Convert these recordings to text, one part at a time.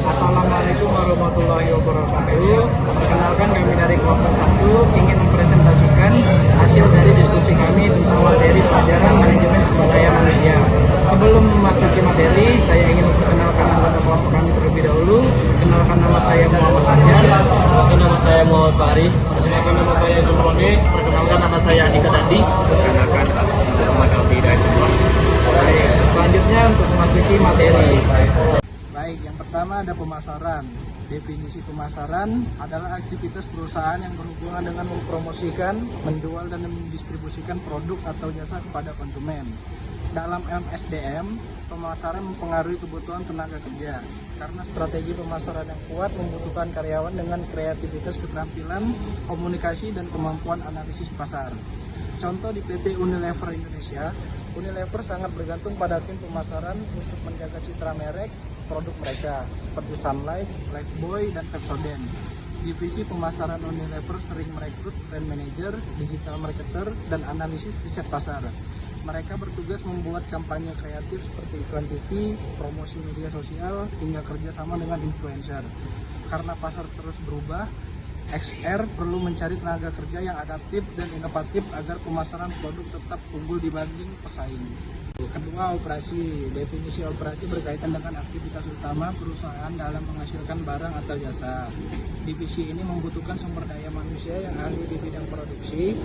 Assalamualaikum warahmatullahi wabarakatuh. Perkenalkan, kami dari kelompok 1 ingin mempresentasikan hasil dari diskusi kami tentang materi pelajaran manajemen sumber daya manusia. Sebelum memasuki materi, saya ingin memperkenalkan anggota kelompok kami terlebih dahulu. Perkenalkan, nama saya Muhammad Anjar. Perkenalkan, nama saya Muhammad Faris. Perkenalkan, nama saya Zulmoni. Perkenalkan, nama saya Andika Tadi. Perkenalkan, Muhammad Alfi dari Jepang. Baik, selanjutnya untuk memasuki materi. Baik, yang pertama ada pemasaran. Definisi pemasaran adalah aktivitas perusahaan yang berhubungan dengan mempromosikan, menjual, dan mendistribusikan produk atau jasa kepada konsumen. Dalam MSDM, pemasaran mempengaruhi kebutuhan tenaga kerja. Karena strategi pemasaran yang kuat membutuhkan karyawan dengan kreativitas, keterampilan, komunikasi, dan kemampuan analisis pasar. Contoh di PT Unilever Indonesia, Unilever sangat bergantung pada tim pemasaran untuk menjaga citra merek produk mereka seperti Sunlight, Lifebuoy, dan Pepsodent. Divisi pemasaran Unilever sering merekrut brand manager, digital marketer, dan analisis riset pasar. Mereka bertugas membuat kampanye kreatif seperti iklan TV, promosi media sosial, hingga kerjasama dengan influencer. Karena pasar terus berubah, XR perlu mencari tenaga kerja yang adaptif dan inovatif agar pemasaran produk tetap unggul dibanding pesaing. Kedua, operasi. Definisi operasi berkaitan dengan aktivitas utama perusahaan dalam menghasilkan barang atau jasa. Divisi ini membutuhkan sumber daya manusia yang ahli di bidang produksi,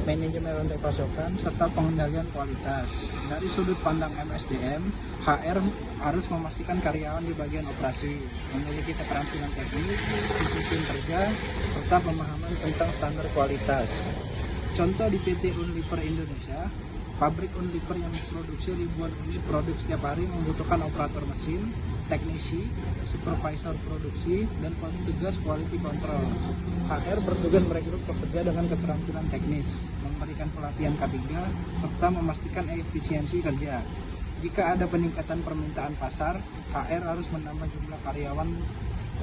manajemen rantai pasokan, serta pengendalian kualitas. Dari sudut pandang MSDM, HR harus memastikan karyawan di bagian operasi memiliki keterampilan teknis, disiplin kerja, serta pemahaman tentang standar kualitas. Contoh di PT Unilever Indonesia, pabrik Unilever yang memproduksi ribuan unit produk setiap hari membutuhkan operator mesin, teknisi, supervisor produksi, dan petugas quality control. HR bertugas merekrut pekerja dengan keterampilan teknis, memberikan pelatihan K3, serta memastikan efisiensi kerja. Jika ada peningkatan permintaan pasar, HR harus menambah jumlah karyawan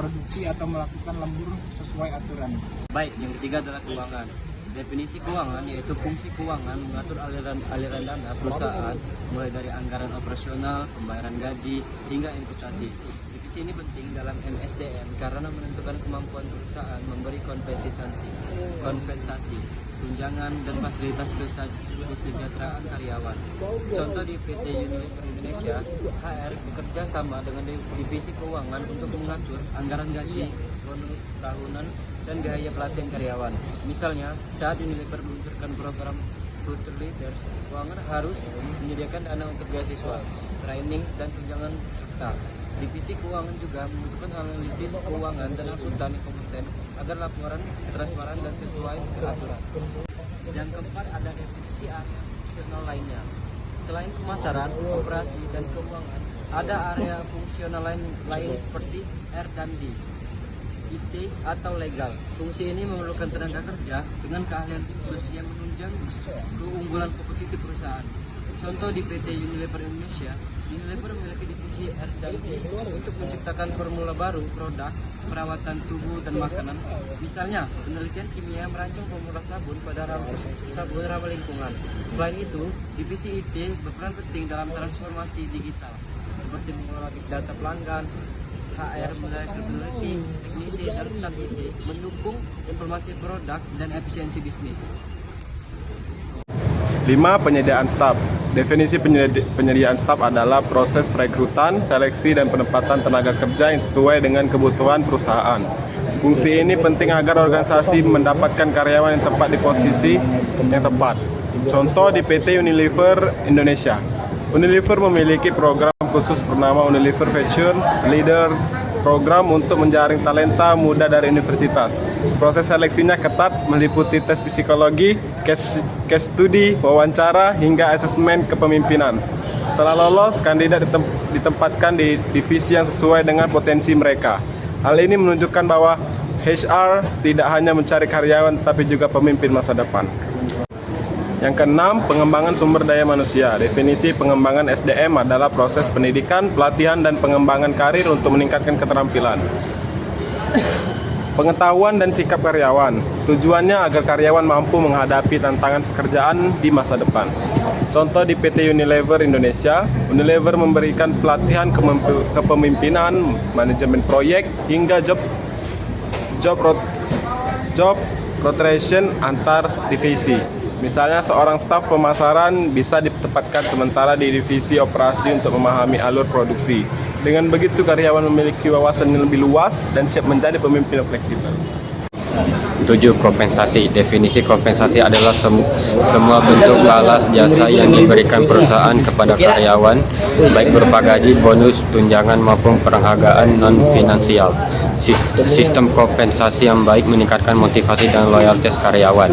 produksi atau melakukan lembur sesuai aturan. Baik, yang ketiga adalah keuangan. Definisi keuangan yaitu fungsi keuangan mengatur aliran dana perusahaan mulai dari anggaran operasional, pembayaran gaji, hingga investasi. Divisi ini penting dalam MSDM karena menentukan kemampuan perusahaan memberi kompensasi, tunjangan, dan fasilitas kesejahteraan karyawan. Contoh di PT Unilever Indonesia, HR bekerja sama dengan divisi keuangan untuk mengatur anggaran gaji, bonus tahunan, dan biaya pelatihan karyawan. Misalnya, saat Unilever meluncurkan program Future Leaders, keuangan harus menyediakan dana untuk beasiswa, training, dan tunjangan peserta. Divisi keuangan juga membutuhkan analisis keuangan dan akuntan yang kompeten agar laporan transparan dan sesuai aturan. Yang keempat ada definisi area fungsional lainnya. Selain pemasaran, operasi, dan keuangan, ada area fungsional lain seperti R&D, IT, atau legal. Fungsi ini memerlukan tenaga kerja dengan keahlian khusus yang menunjang keunggulan kompetitif perusahaan. Contoh di PT Unilever Indonesia, Unilever memiliki divisi R&D untuk menciptakan formula baru produk perawatan tubuh dan makanan. Misalnya, penelitian kimia merancang formula sabun ramah lingkungan. Selain itu, divisi IT berperan penting dalam transformasi digital, seperti mengelola big data pelanggan. HR meneliti, teknisi, dan staf IT mendukung informasi produk dan efisiensi bisnis. 5. Penyediaan staf. Definisi penyediaan staf adalah proses perekrutan, seleksi, dan penempatan tenaga kerja yang sesuai dengan kebutuhan perusahaan. Fungsi ini penting agar organisasi mendapatkan karyawan yang tepat di posisi yang tepat. Contoh di PT Unilever Indonesia. Unilever memiliki program khusus bernama Unilever Fashion Leader, program untuk menjaring talenta muda dari universitas. Proses seleksinya ketat, meliputi tes psikologi, case study, wawancara, hingga asesmen kepemimpinan. Setelah lolos, kandidat ditempatkan di divisi yang sesuai dengan potensi mereka. Hal ini menunjukkan bahwa HR tidak hanya mencari karyawan, tapi juga pemimpin masa depan. Yang keenam, pengembangan sumber daya manusia. Definisi pengembangan SDM adalah proses pendidikan, pelatihan, dan pengembangan karir untuk meningkatkan keterampilan, pengetahuan, dan sikap karyawan. Tujuannya agar karyawan mampu menghadapi tantangan pekerjaan di masa depan. Contoh di PT Unilever Indonesia, Unilever memberikan pelatihan kepemimpinan, manajemen proyek, hingga job rotation antar divisi. Misalnya seorang staf pemasaran bisa ditempatkan sementara di divisi operasi untuk memahami alur produksi. Dengan begitu karyawan memiliki wawasan yang lebih luas dan siap menjadi pemimpin yang fleksibel. 7. Kompensasi. Definisi kompensasi adalah semua bentuk balas jasa yang diberikan perusahaan kepada karyawan, baik berupa gaji, bonus, tunjangan maupun penghargaan non-finansial. Sistem kompensasi yang baik meningkatkan motivasi dan loyalitas karyawan.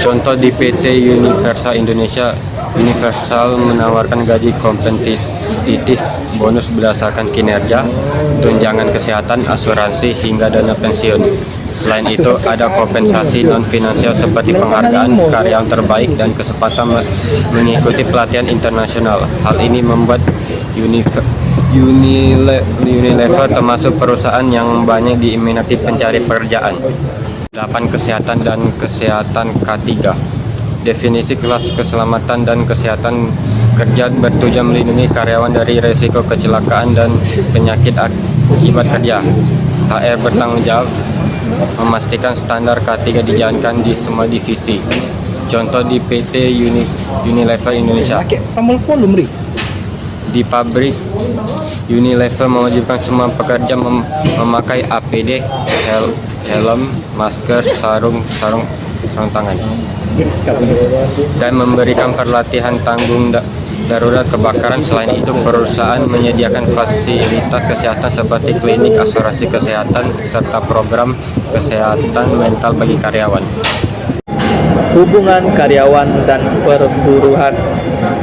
Contoh di PT Universal Indonesia, Universal menawarkan gaji kompetitif, bonus berdasarkan kinerja, tunjangan kesehatan, asuransi, hingga dana pensiun. Selain itu, ada kompensasi non-finansial seperti penghargaan karyawan terbaik dan kesempatan mengikuti pelatihan internasional. Hal ini membuat Unilever termasuk perusahaan yang banyak diminati pencari pekerjaan. 8. Kesehatan dan kesehatan K3. Definisi kelas keselamatan dan kesehatan kerja bertujuan melindungi karyawan dari risiko kecelakaan dan penyakit akibat kerja. HR bertanggung jawab memastikan standar K3 dijalankan di semua divisi. Contoh di PT Unilever Indonesia. Di pabrik, Unilever mewajibkan semua pekerja memakai APD, helm, masker, sarung tangan, dan memberikan pelatihan tanggung darurat kebakaran. Selain itu, perusahaan menyediakan fasilitas kesehatan seperti klinik, asuransi kesehatan, serta program kesehatan mental bagi karyawan. Hubungan karyawan dan perburuhan.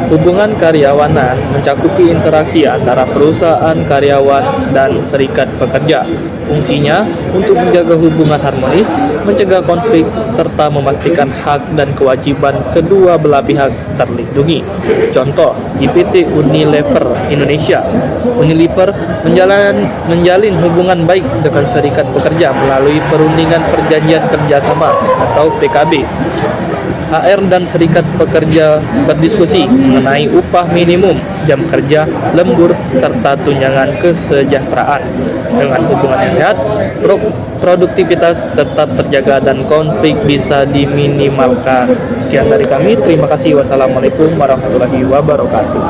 Hubungan karyawanan mencakupi interaksi antara perusahaan, karyawan, dan serikat pekerja. Fungsinya untuk menjaga hubungan harmonis, mencegah konflik, serta memastikan hak dan kewajiban kedua belah pihak terlindungi. Contoh, di PT Unilever Indonesia, Unilever menjalin hubungan baik dengan serikat pekerja melalui perundingan perjanjian kerjasama atau PKB. HR dan serikat pekerja berdiskusi mengenai upah minimum, jam kerja, lembur, serta tunjangan kesejahteraan. Dengan hubungan yang sehat, produktivitas tetap terjaga dan konflik bisa diminimalkan. Sekian dari kami, terima kasih. Wassalamualaikum warahmatullahi wabarakatuh.